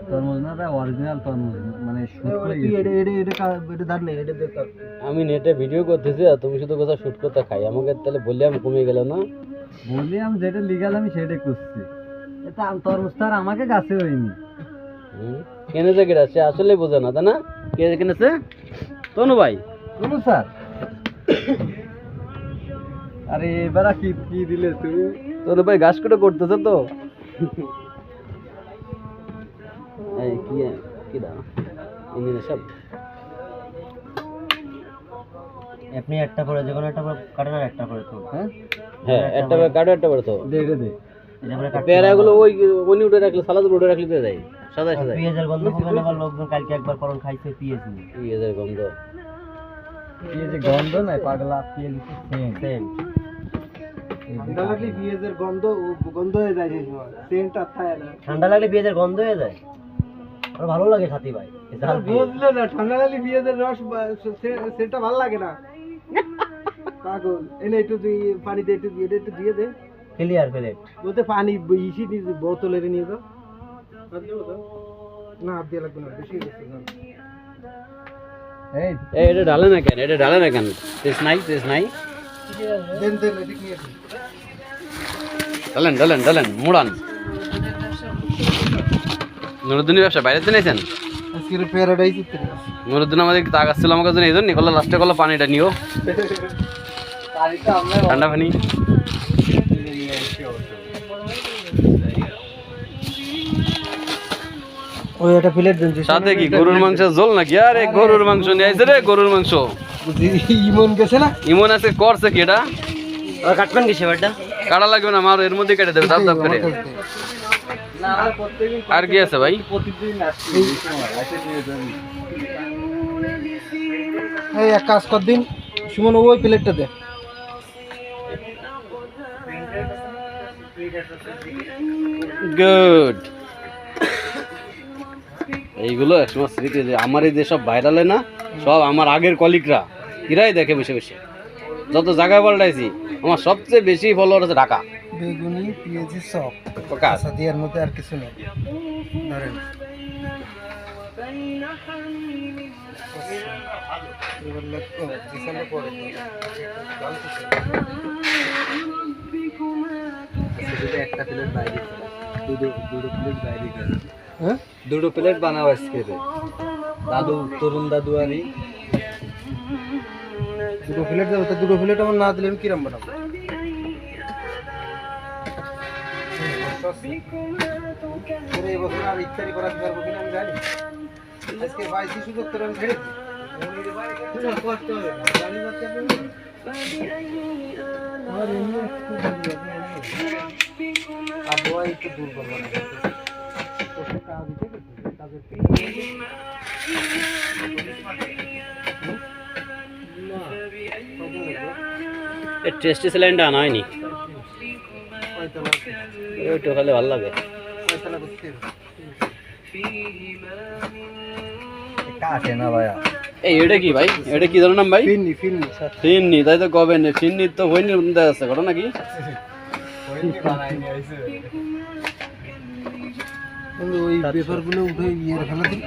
তরমুজ না, তা অরিজিনাল তরমুজ, মানে আমি নেটে ভিডিও করতেছি আর তুমি শুধু কথা শুট করতে খাই, আমাকে তাহলে বললে আমি কমে গেল না? বলি আমি যেটা লিগাল আমি সেটাই করছি। এটা তরমুজ তার আমাকে গাছে হয়নি। কিনেছে কেটা? সে আসলে বোঝে না, তাই না? কে কিনেছে? তনু ভাই। তনু স্যার, আরে এবার কি কি দিলে তুমি? তনু ভাই ঘাস কেটে করতেছে তো। এই কি কি দাও ইঞ্জিনে সব আপনি একটা করে যে কোনো একটা কাটেন আর একটা করে তো। হ্যাঁ হ্যাঁ, একটা করে কাটো, একটা করে তো দে দে দে। পেয়ারাগুলো ওই ওনি উঠে রাখলে, সালাদ উঠে রাখলে তো যায় সাদা সাদা। পেঁয়াজের গন্ধ হবে না? আবার লোকজন কালকে একবার করন খাইছে পেঁয়াজ নিয়ে। পেঁয়াজের গন্ধ, পেঁয়াজের গন্ধ নাই পাগলা, পেঁয়াজ সেন্ট। ঠান্ডা লাগলে পেঁয়াজের গন্ধ গন্ধ হয়ে যায়, সেন্ট আর থাকে না। ঠান্ডা লাগলে পেঁয়াজের গন্ধ হয়ে যায়, আর ভালো লাগে খাতি ভাই। বুঝলে না, ঠান্ডা লাগলে পেঁয়াজের রস সেন্টটা ভালো লাগে না পাগল। এনে একটু তুই পানিতে একটু দিয়ে দে, ক্লিয়ার প্লেট বলতে পানি ইসি বোতলের নিয়ে যাও। না হাত দিয়ে লাগবে না, বেশি এটা ঢালে না কেন? এটা ঢালে না কেন? টেস্ট নাই, টেস্ট নাই। দেন দেন এদিক নিয়ে আসুন। ঢালেন ঢালেন ঢালেন, মুড়ান। নুরুদ্দিনের ব্যবসা বাইরে নিয়েছেন? আজকের প্যারাডাইস ইত্যাদি নুরুদ্দিন আমাদের তাকাস ছিল আমার কাছে, এই জন্য নিকলা লাস্টে করলো পানিটা নিও, ঠান্ডা পানি। ওই একটা প্লেট দেন। সাথে কি গরুর মাংসের ঝোল নাকি? আরে গরুর মাংস নিয়ে আইছে রে, গরুর মাংস। ইমন গেছে না? ইমন আছে, করছে কি এটা? আর কাটবেন কি সেবারটা? কাটা লাগবে না, মার এর মধ্যে কেটে দেবে দাপ দাপ করে। আর কি আছে ভাই? এই এক কাজ কর দিন সুমন, ওই প্লেটটা দে। গুড। এইগুলো একসময় স্মৃতি, আমার এই যেসব ভাইরালে না, সব আমার আগের কলিগরা, এরাই দেখে বসে বসে। যত জায়গায় পাল্টাইছি, আমার সবচেয়ে বেশি ফলোয়ার আছে ঢাকা। বেগুনি পেঁয়াজি চপ প্রকাশ সাদিয়ার মধ্যে আর কিছু নেই। ধরেন একটা প্লেট বাইরে, দুটো প্লেট বাইরে, হ্যাঁ দুটো প্লেট বানাও আজকে দাদু, তরুণ দাদু আরই দুটো প্লেট দেবো। তো দুটো প্লেট আমার না দিলে আমি কিরম বানাবো? এই বছর আর ইফতারি করাতে পারবো কিনা আমি জানি। আজকে পাইছি সুযোগ, তোর আমি ছেড়ে কষ্ট হবে জানি না। আবহাওয়া একটু দুর্বল বানাবে, কাজ দিতে কাজের টেস্টি স্যালাইনটা আনা হয়নি, ওইটা খেলে ভালো লাগে। কাটে না ভাইয়া। এই এটা কি ভাই? এটা কি ধরনের নাম ভাই? ফিন্নি ফিন্নি, তাই তো কবে নে ফিন্নি তো হয়নি দেখা যাচ্ছে, ঘটনা কি? ওই পেপারগুলো উঠে ইয়ে ফেলা দিন।